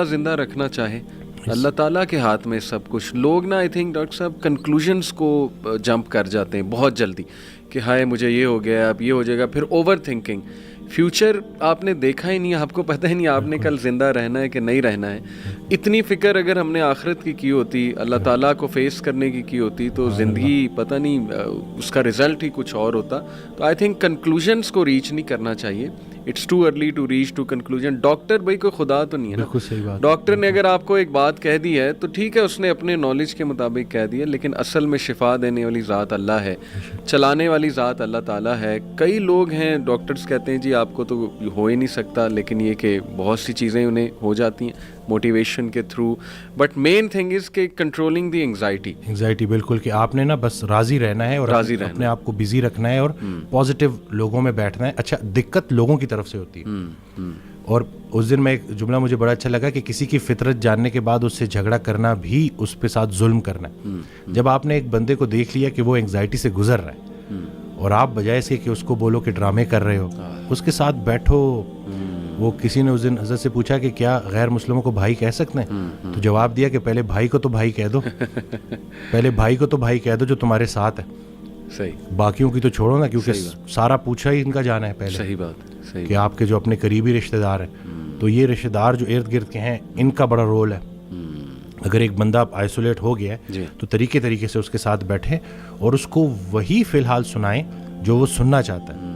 زندہ رکھنا چاہے اللہ تعالیٰ کے ہاتھ میں سب کچھ. لوگ نا آئی تھنک ڈاکٹر صاحب کنکلوژنس کو جمپ کر جاتے ہیں بہت جلدی کہ ہائے مجھے یہ ہو گیا اب یہ ہو جائے گا, پھر اوور تھنکنگ. فیوچر آپ نے دیکھا ہی نہیں, آپ کو پتہ ہی نہیں آپ نے کل زندہ رہنا ہے کہ نہیں رہنا ہے. اتنی فکر اگر ہم نے آخرت کی ہوتی, اللہ تعالیٰ کو فیس کرنے کی ہوتی, تو زندگی پتہ نہیں اس کا رزلٹ ہی کچھ اور ہوتا. تو آئی تھنک کنکلوژنس کو ریچ نہیں کرنا چاہیے. It's too early to reach to conclusion. Doctor بھائی کوئی خدا تو نہیں ہے نا. ڈاکٹر نے اگر آپ کو ایک بات کہہ دی ہے تو ٹھیک ہے, اس نے اپنے نالج کے مطابق کہہ دی ہے, لیکن اصل میں شفا دینے والی ذات اللہ ہے, چلانے والی ذات اللہ تعالیٰ ہے. کئی لوگ ہیں ڈاکٹرز کہتے ہیں جی آپ کو تو ہو ہی نہیں سکتا, لیکن یہ کہ بہت سی چیزیں انہیں ہو جاتی ہیں موٹیویشن کے through. But main thing is کہ کنٹرولنگ دی انگزائٹی. بالکل, کہ آپ نے نا بس راضی رہنا ہے اور اپنے آپ کو بزی رکھنا ہے اور پازیٹیو لوگوں میں بیٹھنا ہے. اچھا, دقت لوگوں کی طرف سے ہوتی ہے. اور اس دن میں ایک جملہ مجھے بڑا اچھا لگا کہ کسی کی فطرت جاننے کے بعد اس سے جھگڑا کرنا بھی اس پہ ساتھ ظلم کرنا ہے. جب آپ نے ایک بندے کو دیکھ لیا کہ وہ انگزائٹی سے گزر رہا ہے اور آپ بجائے اس کے کہ اس کو بولو کہ ڈرامے کر رہے ہو, اس کے ساتھ بیٹھو. وہ کسی نے اس دن حضرت سے پوچھا کہ کیا غیر مسلموں کو بھائی کہہ سکتے ہیں, تو جواب دیا کہ پہلے بھائی کو تو بھائی کہہ دو, پہلے بھائی کو تو بھائی کہہ دو جو تمہارے ساتھ ہے. صحیح, باقیوں کی تو چھوڑو نا, کیونکہ سارا پوچھا ہی ان کا جانا ہے پہلے. صحیح بات, کہ آپ کے جو اپنے قریبی رشتہ دار ہیں, تو یہ رشتہ دار جو ارد گرد کے ہیں ان کا بڑا رول ہے. اگر ایک بندہ آئسولیٹ ہو گیا ہے تو طریقے سے اس کے ساتھ بیٹھیں اور اس کو وہی فی الحال سنائیں جو وہ سننا چاہتا ہے.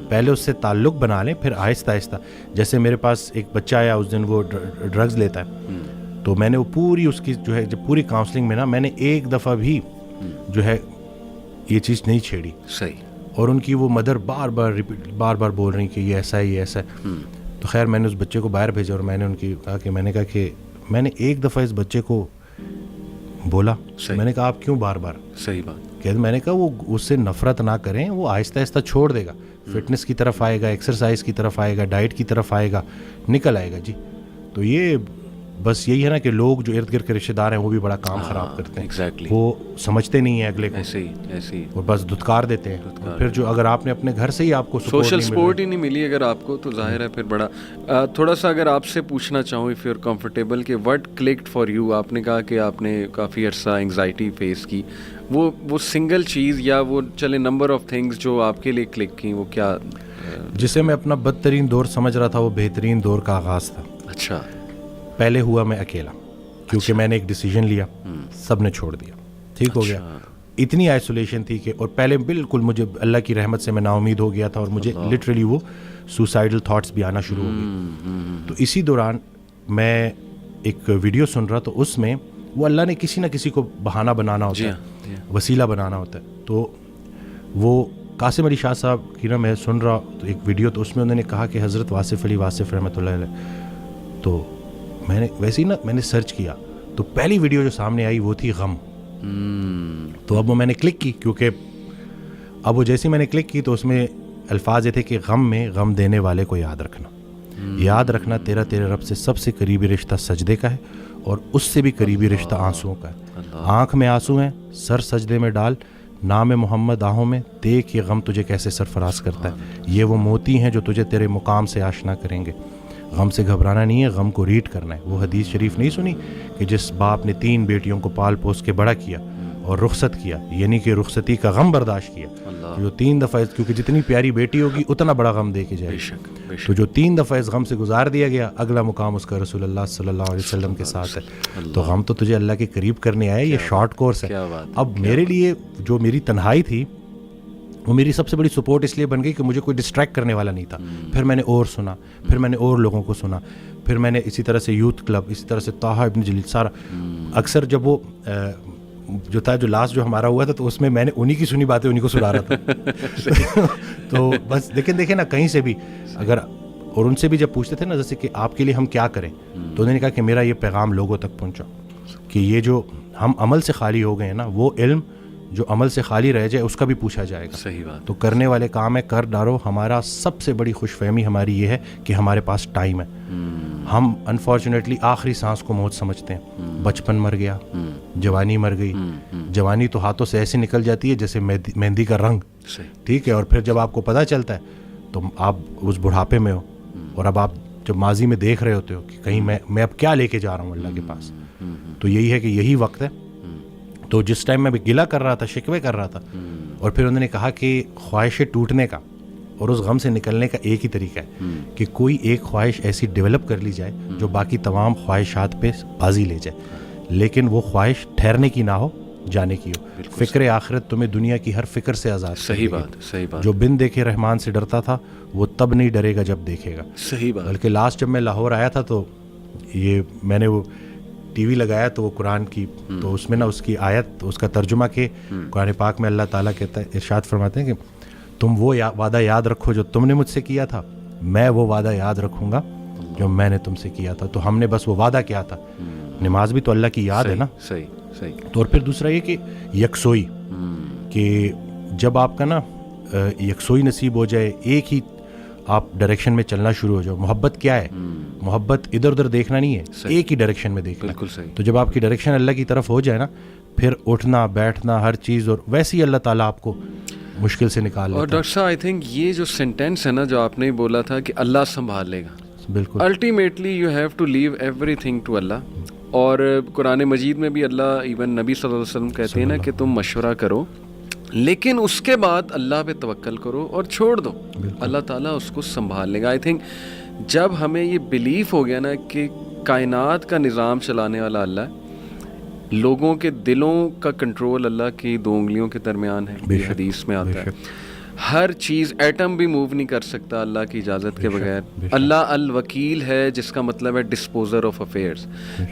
پہلے اس سے تعلق بنا لیں, پھر آہستہ آہستہ. جیسے میرے پاس ایک بچہ آیا اس دن, وہ ڈرگز لیتا ہے, تو میں نے وہ پوری اس کی جو ہے جب پوری کاؤنسلنگ میں نا میں نے ایک دفعہ بھی جو ہے یہ چیز نہیں چھیڑی. صحیح. اور ان کی وہ مدر بار بار بول رہی کہ یہ ایسا ہے یہ ایسا ہے. تو خیر میں نے اس بچے کو باہر بھیجا اور میں نے ان کی کہا کہ میں نے ایک دفعہ اس بچے کو بولا, میں نے کہا آپ کیوں بار بار. صحیح بات. میں نے کہا وہ اس سے نفرت نہ کریں, وہ آہستہ آہستہ چھوڑ دے گا, فٹنس کی طرف آئے گا, ایکسرسائز کی طرف آئے گا, ڈائٹ کی طرف آئے گا, نکل آئے گا. جی, تو یہ بس یہی ہے نا کہ لوگ جو ارد گرد کے رشتہ دار ہیں وہ بھی بڑا کام خراب کرتے ہیں. ایگزیکٹلی. وہ سمجھتے نہیں ہیں اگلے کو, ایسے ہی اور بس دھتکار دیتے ہیں. پھر جو اگر آپ نے اپنے گھر سے ہی آپ کو سوشل سپورٹ ہی نہیں ملی اگر آپ کو, تو ظاہر ہے پھر بڑا. تھوڑا سا اگر آپ سے پوچھنا چاہوں اف یو آر کمفرٹیبل کہ وٹ کلکڈ فار یو, آپ نے کہا کہ آپ نے کافی عرصہ انگزائٹی فیس کی, وہ سنگل چیز یا وہ چلے نمبر آف تھنگس جو آپ کے لیے کلک کی, وہ کیا؟ جسے میں اپنا بدترین دور سمجھ رہا تھا وہ بہترین دور کا آغاز تھا. اچھا. پہلے ہوا میں اکیلا, کیونکہ میں نے ایک ڈیسیجن لیا, سب نے چھوڑ دیا, ٹھیک ہو گیا. اتنی آئسولیشن تھی کہ, اور پہلے بالکل مجھے اللہ کی رحمت سے میں نا امید ہو گیا تھا اور مجھے لٹرلی وہ سوسائڈل تھاٹس بھی آنا شروع ہو گئے. تو اسی دوران میں ایک ویڈیو سن رہا, تو اس میں وہ اللہ نے کسی نہ کسی کو بہانہ بنانا ہوتا ہے, وسیلہ بنانا ہوتا ہے. تو وہ قاسم علی شاہ صاحب کی نا میں سن رہا تو ایک ویڈیو, تو اس میں انہوں نے کہا کہ حضرت واصف علی واصف رحمۃ اللہ علیہ. تو میں نے ویسے ہی نا میں نے سرچ کیا, تو پہلی ویڈیو جو سامنے آئی وہ تھی غم. تو اب وہ میں نے کلک کی, کیونکہ اب وہ جیسے میں نے کلک کی تو اس میں الفاظ یہ تھے کہ غم میں غم دینے والے کو یاد رکھنا, یاد رکھنا تیرے رب سے سب سے قریبی رشتہ سجدے کا ہے, اور اس سے بھی قریبی رشتہ آنسوؤں کا ہے. آنکھ میں آنسو ہیں, سر سجدے میں ڈال, نام محمد آہوں میں, دیکھ یہ غم تجھے کیسے سرفراز کرتا ہے. یہ وہ موتی ہیں جو تجھے تیرے مقام سے آشنا کریں گے. غم سے گھبرانا نہیں ہے, غم کو ریڈ کرنا ہے. وہ حدیث شریف نہیں سنی کہ جس باپ نے 3 بیٹیوں کو پال پوس کے بڑا کیا اور رخصت کیا, یعنی کہ رخصتی کا غم برداشت کیا, جو 3 دفعہ, کیونکہ جتنی پیاری بیٹی ہوگی اتنا بڑا غم دے کے جائے. تو جو 3 دفعہ اس غم سے گزار دیا گیا, اگلا مقام اس کا رسول اللہ صلی اللہ علیہ وسلم کے ساتھ ہے. تو غم تو تجھے اللہ کے قریب کرنے آئے, یہ شارٹ کورس ہے. اب میرے لیے جو میری تنہائی تھی وہ میری سب سے بڑی سپورٹ اس لیے بن گئی کہ مجھے کوئی ڈسٹریکٹ کرنے والا نہیں تھا. پھر میں نے اور سنا, پھر میں نے اور لوگوں کو سنا, پھر میں نے اسی طرح سے یوتھ کلب, اسی طرح سے طه ابن جلیل, سارا. اکثر جب وہ جو تھا جو لاسٹ جو ہمارا ہوا تھا, تو اس میں نے انہی کی سنی باتیں انہی کو سنا رہا تھا. تو بس لیکن دیکھیں نا, کہیں سے بھی اگر, اور ان سے بھی جب پوچھتے تھے نا جیسے کہ آپ کے لیے ہم کیا کریں, تو انہوں نے کہا کہ میرا یہ پیغام لوگوں تک پہنچا کہ یہ جو ہم عمل سے خالی ہو گئے ہیں نا, وہ علم جو عمل سے خالی رہ جائے اس کا بھی پوچھا جائے گا. صحیح بات. تو کرنے والے کام ہے, کر ڈالو. ہمارا سب سے بڑی خوش فہمی ہماری یہ ہے کہ ہمارے پاس ٹائم ہے. ہم انفارچونیٹلی آخری سانس کو موت سمجھتے ہیں. بچپن مر گیا, جوانی مر گئی. جوانی تو ہاتھوں سے ایسے نکل جاتی ہے جیسے مہندی کا رنگ, ٹھیک ہے. اور پھر جب آپ کو پتہ چلتا ہے تو آپ اس بڑھاپے میں ہو, اور اب آپ جب ماضی میں دیکھ رہے ہوتے ہو کہ کہیں میں اب کیا لے کے جا رہا ہوں اللہ کے پاس, تو یہی ہے کہ یہی وقت ہے. تو جس ٹائم میں گلہ کر رہا تھا, شکوے کر رہا تھا, اور پھر انہوں نے کہا کہ خواہشیں ٹوٹنے کا اور اس غم سے نکلنے کا ایک ہی طریقہ ہے کہ کوئی ایک خواہش ایسی ڈیولپ کر لی جائے جو باقی تمام خواہشات پہ بازی لے جائے, لیکن وہ خواہش ٹھہرنے کی نہ ہو, جانے کی ہو. فکر آخرت تمہیں دنیا کی ہر فکر سے آزاد. صحیح بات, صحیح بات. جو بن دیکھے رحمان سے ڈرتا تھا وہ تب نہیں ڈرے گا جب دیکھے گا. صحیح بات. بلکہ لاسٹ جب میں لاہور آیا تھا تو یہ میں نے وہ ٹی وی لگایا تو وہ قرآن کی, تو اس میں نا اس کی آیت, اس کا ترجمہ کہ قرآن پاک میں اللہ تعالیٰ کہتا ہے, ارشاد فرماتے ہیں کہ تم وہ وعدہ یاد رکھو جو تم نے مجھ سے کیا تھا, میں وہ وعدہ یاد رکھوں گا جو میں نے تم سے کیا تھا. تو ہم نے بس وہ وعدہ کیا تھا. نماز بھی تو اللہ کی یاد ہے نا. صحیح صحیح. تو اور پھر دوسرا یہ کہ یکسوئی, کہ جب آپ کا نا یکسوئی نصیب ہو جائے, ایک ہی آپ ڈائریکشن میں چلنا شروع ہو جاؤ. محبت کیا ہے؟ محبت ادھر ادھر دیکھنا نہیں ہے, ایک ہی ڈائریکشن میں دیکھنا. بالکل صحیح. تو جب آپ کی ڈائریکشن اللہ کی طرف ہو جائے نا, پھر اٹھنا بیٹھنا ہر چیز, اور ویسے ہی اللہ تعالیٰ آپ کو مشکل سے نکال لیتا ہے. اور ڈاکٹر صاحب آئی تھنک یہ جو سینٹینس ہے نا جو آپ نے بولا تھا کہ اللہ سنبھال لے گا, بالکل ultimately you have to leave everything to Allah. اور قرآن مجید میں بھی اللہ ایون نبی صلی اللہ علیہ وسلم کہتے ہیں نا کہ تم مشورہ کرو, لیکن اس کے بعد اللہ پہ توکل کرو اور چھوڑ دو, اللہ تعالیٰ اس کو سنبھال لے گا. آئی تھنک جب ہمیں یہ بلیف ہو گیا نا کہ کائنات کا نظام چلانے والا اللہ ہے, لوگوں کے دلوں کا کنٹرول اللہ کی 2 انگلیوں کے درمیان ہے, یہ حدیث میں آتا ہے, ہر چیز, ایٹم بھی موو نہیں کر سکتا اللہ کی اجازت کے بغیر. اللہ الوکیل ہے, جس کا مطلب ہے ڈسپوزر آف افیئرز.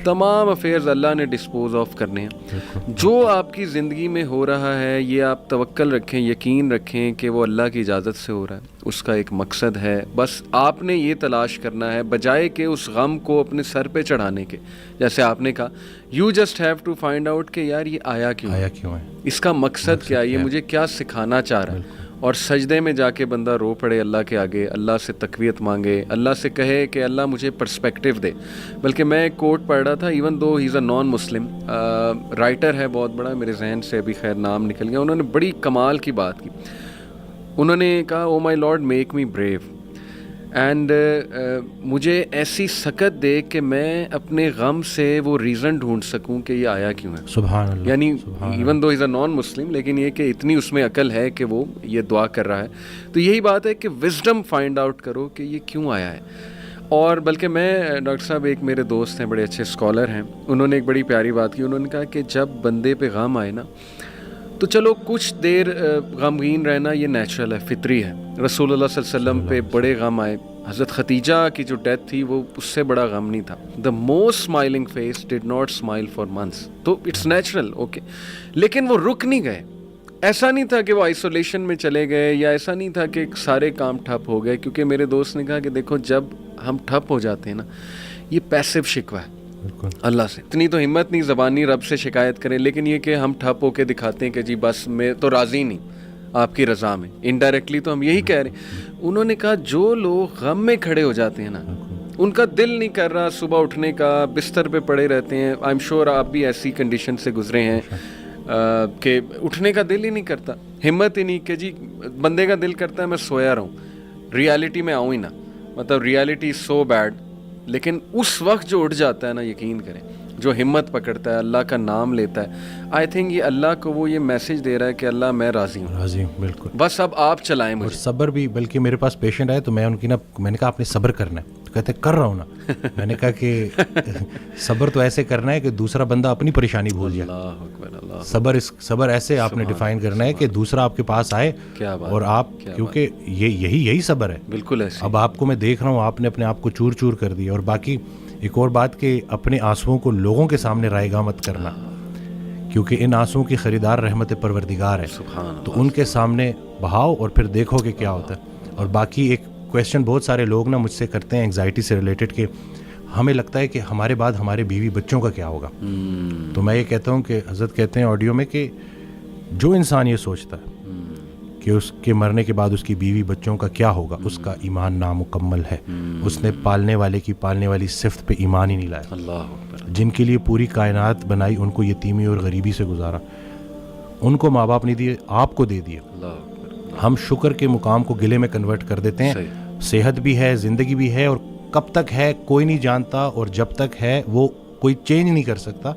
تمام افیئرز اللہ نے ڈسپوز آف کرنے ہیں. جو آپ کی زندگی میں ہو رہا ہے یہ آپ توکل رکھیں, یقین رکھیں کہ وہ اللہ کی اجازت سے ہو رہا ہے, اس کا ایک مقصد ہے. بس آپ نے یہ تلاش کرنا ہے, بجائے کہ اس غم کو اپنے سر پہ چڑھانے کے, جیسے آپ نے کہا you just have to find out کہ یار یہ آیا کیوں ہے, اس کا مقصد کیا ہے, یہ مجھے کیا سکھانا چاہ رہا ہے. اور سجدے میں جا کے بندہ رو پڑے اللہ کے آگے, اللہ سے تقویت مانگے, اللہ سے کہے کہ اللہ مجھے پرسپیکٹیو دے. بلکہ میں ایک کوٹ پڑھ رہا تھا, ایون دو ہی از اے نان مسلم رائٹر ہے بہت بڑا, میرے ذہن سے ابھی خیر نام نکل گیا, انہوں نے بڑی کمال کی بات کی. انہوں نے کہا O my lord make me brave, and مجھے ایسی سکت دے کہ میں اپنے غم سے وہ ریزن ڈھونڈ سکوں کہ یہ آیا کیوں ہے. سبحان اللہ. یعنی ایون دو از اے نان مسلم, لیکن یہ کہ اتنی اس میں عقل ہے کہ وہ یہ دعا کر رہا ہے. تو یہی بات ہے کہ وزڈم فائنڈ آؤٹ کرو کہ یہ کیوں آیا ہے. اور بلکہ میں ڈاکٹر صاحب, ایک میرے دوست ہیں بڑے اچھے اسکالر ہیں, انہوں نے ایک بڑی پیاری بات کی. انہوں نے کہا کہ جب بندے پہ غم آئے نا تو چلو کچھ دیر غمگین رہنا یہ نیچرل ہے, فطری ہے. رسول اللہ صلی اللہ علیہ وسلم پہ بڑے غم آئے, حضرت خدیجہ کی جو ڈیتھ تھی وہ اس سے بڑا غم نہیں تھا. The most smiling face did not smile for months, تو اٹس نیچرل اوکے. لیکن وہ رک نہیں گئے, ایسا نہیں تھا کہ وہ آئسولیشن میں چلے گئے, یا ایسا نہیں تھا کہ سارے کام ٹھپ ہو گئے. کیونکہ میرے دوست نے کہا کہ دیکھو جب ہم ٹھپ ہو جاتے ہیں نا, یہ پیسو شکوہ ہے اللہ سے. اتنی تو ہمت نہیں زبانی رب سے شکایت کریں, لیکن یہ کہ ہم ٹھپ ہو کے دکھاتے ہیں کہ جی بس میں تو راضی نہیں آپ کی رضا میں, انڈائریکٹلی تو ہم یہی کہہ رہے ہیں. انہوں نے کہا جو لوگ غم میں کھڑے ہو جاتے ہیں نا, ان کا دل نہیں کر رہا صبح اٹھنے کا, بستر پہ پڑے رہتے ہیں. آئی ایم شیور آپ بھی ایسی کنڈیشن سے گزرے ہیں کہ اٹھنے کا دل ہی نہیں کرتا, ہمت ہی نہیں کہ جی بندے کا دل کرتا ہے میں سویا رہوں, ریالٹی میں آؤں ہی نا, مطلب ریالٹی از سو بیڈ. لیکن اس وقت جو اٹھ جاتا ہے نا, یقین کریں, جو ہمت پکڑتا ہے, اللہ کا نام لیتا ہے, آئی تھنک یہ اللہ کو وہ یہ میسج دے رہا ہے کہ اللہ میں راضی ہوں, راضی ہوں, بالکل. بس اب آپ چلائیں مجھے. صبر بھی, بلکہ میرے پاس پیشنٹ آئے تو میں ان کی میں نے کہا آپ نے صبر کرنا ہے, تو کہتے کر رہا ہوں نا. میں نے کہا کہ صبر تو ایسے کرنا ہے کہ دوسرا بندہ اپنی پریشانی بھول جائے. اللہ اکبر, اللہ. صبر ایسے آپ نے ڈیفائن کرنا ہے کہ دوسرا آپ کے پاس آئے اور آپ, کیونکہ یہی صبر ہے. بالکل ایسے. اب آپ کو میں دیکھ رہا ہوں آپ نے اپنے آپ کو چور چور کر دیا. اور باقی ایک اور بات کہ اپنے آنسوؤں کو لوگوں کے سامنے رائے گاہ مت کرنا, کیونکہ ان آنسوؤں کی خریدار رحمت پروردگار ہے, تو ان کے سامنے بہاؤ اور پھر دیکھو کہ کیا ہوتا ہے. اور باقی ایک کویسچن بہت سارے لوگ نا مجھ سے کرتے ہیں انگزائٹی سے ریلیٹڈ, کہ ہمیں لگتا ہے کہ ہمارے بعد ہمارے بیوی بچوں کا کیا ہوگا. تو میں یہ کہتا ہوں کہ حضرت کہتے ہیں آڈیو میں کہ جو انسان یہ سوچتا ہے کہ اس کے مرنے کے بعد اس کی بیوی بچوں کا کیا ہوگا, اس کا ایمان نامکمل ہے. اس نے پالنے والے کی پالنے والی صفت پہ ایمان ہی نہیں لایا. اللہ اکبر. جن کے لیے پوری کائنات بنائی, ان کو یتیمی اور غریبی سے گزارا, ان کو ماں باپ نہیں دیے, آپ کو دے دیے. ہم شکر کے مقام کو گلے میں کنورٹ کر دیتے ہیں. صحت بھی ہے, زندگی بھی ہے, اور کب تک ہے کوئی نہیں جانتا, اور جب تک ہے وہ کوئی چینج نہیں کر سکتا,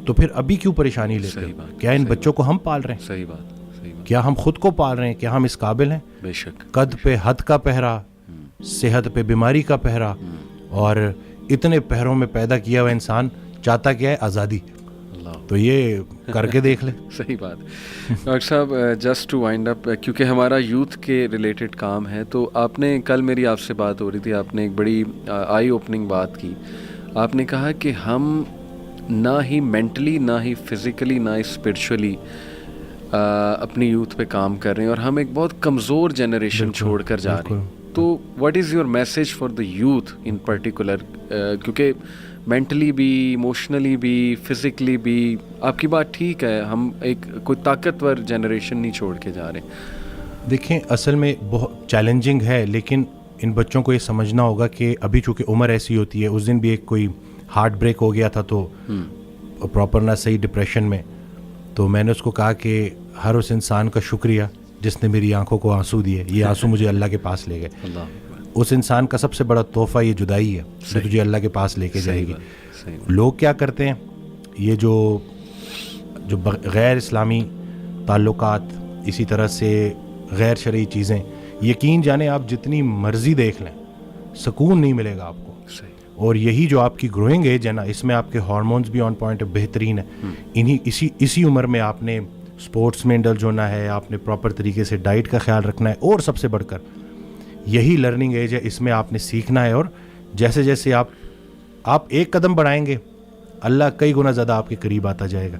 تو پھر ابھی کیوں پریشانی لیتے ہیں؟ کیا ان بچوں کو ہم پال رہے ہیں؟ صحیح بات. کیا ہم خود کو پال رہے ہیں؟ کیا ہم اس قابل ہیں؟ بے شک. قد پہ حد کا پہرا, صحت پہ بیماری کا پہرا, اور اتنے پہروں میں پیدا کیا ہوا انسان چاہتا کیا ہے؟ آزادی. تو یہ کر کے دیکھ لیں. صحیح بات. ڈاکٹر صاحب جسٹ ٹو وائنڈ اپ, کیونکہ ہمارا یوتھ کے ریلیٹڈ کام ہے, تو آپ نے کل میری آپ سے بات ہو رہی تھی, آپ نے ایک بڑی آئی اوپننگ بات کی. آپ نے کہا کہ ہم نہ ہی مینٹلی, نہ ہی فزیکلی, نہ ہی اسپرچولی اپنی یوتھ پہ کام کر رہے ہیں, اور ہم ایک بہت کمزور جنریشن چھوڑ کر جا رہے ہیں. تو what is your message for the youth in particular, کیونکہ مینٹلی بھی, ایموشنلی بھی, فزیکلی بھی, آپ کی بات ٹھیک ہے, ہم ایک کوئی طاقتور جنریشن نہیں چھوڑ کے جا رہے. دیکھیں اصل میں بہت چیلنجنگ ہے, لیکن ان بچوں کو یہ سمجھنا ہوگا کہ ابھی چونکہ عمر ایسی ہوتی ہے. اس دن بھی ایک کوئی ہارٹ بریک ہو گیا تھا, تو پراپر نہ صحیح ڈپریشن میں, تو میں نے اس کو کہا کہ ہر اس انسان کا شکریہ جس نے میری آنکھوں کو آنسو دیے, یہ آنسو مجھے اللہ کے پاس لے گئے. اس انسان کا سب سے بڑا تحفہ یہ جدائی ہے جو تجھے اللہ کے پاس لے کے جائے گی. لوگ کیا کرتے ہیں, یہ جو غیر اسلامی تعلقات, اسی طرح سے غیر شرعی چیزیں, یقین جانیں آپ جتنی مرضی دیکھ لیں سکون نہیں ملے گا آپ کو. اور یہی جو آپ کی گروئنگ ایج ہے نا, اس میں آپ کے ہارمونز بھی آن پوائنٹ بہترین ہے. اسی عمر میں آپ نے اسپورٹس میں انڈلج ہونا ہے, آپ نے پراپر طریقے سے ڈائٹ کا خیال رکھنا ہے, اور سب سے بڑھ کر یہی لرننگ ایج ہے, اس میں آپ نے سیکھنا ہے. اور جیسے جیسے آپ ایک قدم بڑھائیں گے, اللہ کئی گنا زیادہ آپ کے قریب آتا جائے گا.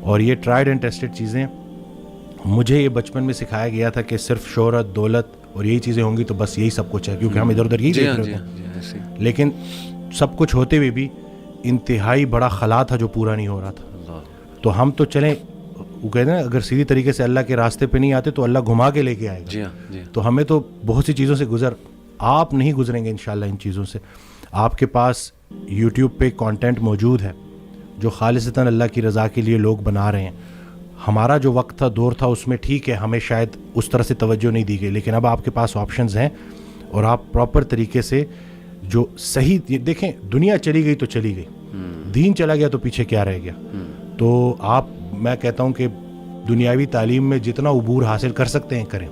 اور یہ ٹرائیڈ اینڈ ٹیسٹڈ چیزیں, مجھے یہ بچپن میں سکھایا گیا تھا کہ صرف شہرت, دولت اور یہی چیزیں ہوں گی تو بس یہی سب کچھ ہے, کیونکہ ہم ادھر ادھر یہی دیکھ رہے تھے. لیکن سب کچھ ہوتے ہوئے بھی انتہائی بڑا خلا تھا جو پورا نہیں ہو رہا تھا. تو ہم تو چلیں, وہ کہتے ہیں اگر سیدھی طریقے سے اللہ کے راستے پہ نہیں آتے تو اللہ گھما کے لے کے آئے گا. تو ہمیں تو بہت سی چیزوں سے آپ نہیں گزریں گے انشاءاللہ ان چیزوں سے. آپ کے پاس یوٹیوب پہ کانٹینٹ موجود ہے جو خالصتاً اللہ کی رضا کے لیے لوگ بنا رہے ہیں. ہمارا جو وقت تھا, دور تھا, اس میں ٹھیک ہے ہمیں شاید اس طرح سے توجہ نہیں دی گئی, لیکن اب آپ کے پاس آپشنز ہیں, اور آپ پراپر طریقے سے جو صحیح, دیکھیں دنیا چلی گئی تو چلی گئی, دین چلا گیا تو پیچھے کیا رہ گیا. تو میں کہتا ہوں کہ دنیاوی تعلیم میں جتنا عبور حاصل کر سکتے ہیں کریں,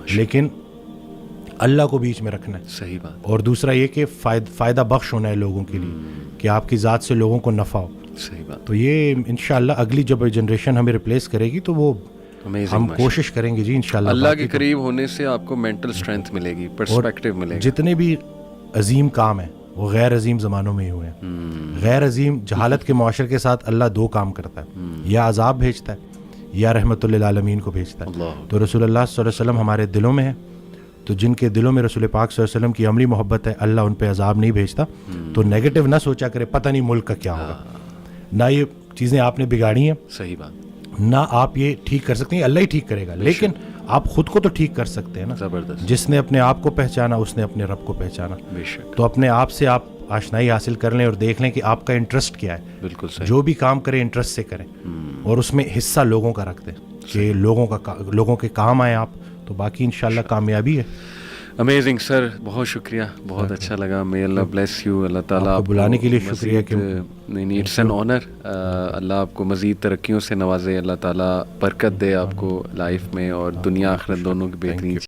لیکن اللہ کو بیچ میں رکھنا ہے. صحیح بات. اور دوسرا یہ کہ فائدہ بخش ہونا ہے لوگوں کے لیے, کہ آپ کی ذات سے لوگوں کو نفع ہو. صحیح بات. تو یہ انشاءاللہ اگلی جب جنریشن ہمیں ریپلیس کرے گی تو وہ ہم کوشش کریں گے جی انشاءاللہ. اللہ کے قریب ہونے سے آپ کو مینٹل اسٹرینتھ ملے گی, پرسپیکٹیو ملے گا. جتنے بھی عظیم کام ہیں وہ غیر عظیم زمانوں میں ہی ہوئے ہیں. غیر عظیم جہالت کے معاشرے کے ساتھ اللہ دو کام کرتا ہے, یا عذاب بھیجتا ہے یا رحمت للعالمین کو بھیجتا ہے. تو رسول اللہ صلی اللہ علیہ وسلم ہمارے دلوں میں ہے, تو جن کے دلوں میں رسول پاک صلی اللہ علیہ وسلم کی عملی محبت ہے, اللہ ان پہ عذاب نہیں بھیجتا. تو نیگیٹو نہ سوچا کرے, پتہ نہیں ملک کا کیا ہوگا, نہ یہ چیزیں آپ نے بگاڑی ہیں, صحیح بات, نہ آپ یہ ٹھیک کر سکتے ہیں, اللہ ہی ٹھیک کرے گا. لیکن آپ خود کو تو ٹھیک کر سکتے ہیں نا. زبردست. جس نے اپنے آپ کو پہچانا اس نے اپنے رب کو پہچانا. بے شک. تو اپنے آپ سے آپ آشنائی حاصل کر لیں اور دیکھ لیں کہ آپ کا انٹرسٹ کیا ہے. بالکل صحیح. جو بھی کام کریں انٹرسٹ سے کریں, اور اس میں حصہ لوگوں کا رکھ دیں کہ لوگوں کے کام آئیں آپ, تو باقی انشاءاللہ کامیابی ہے. امیزنگ سر, بہت شکریہ, بہت اچھا لگا. may Allah bless you. Allah تعالیٰ آپ کو بلانے کے لیے شکریہ. کہ نہیں, اٹس این آنر. اللہ آپ کو مزید ترقیوں سے نوازے, اللہ تعالیٰ برکت دے آپ کو لائف میں, اور دنیا آخرت دونوں کی بہترین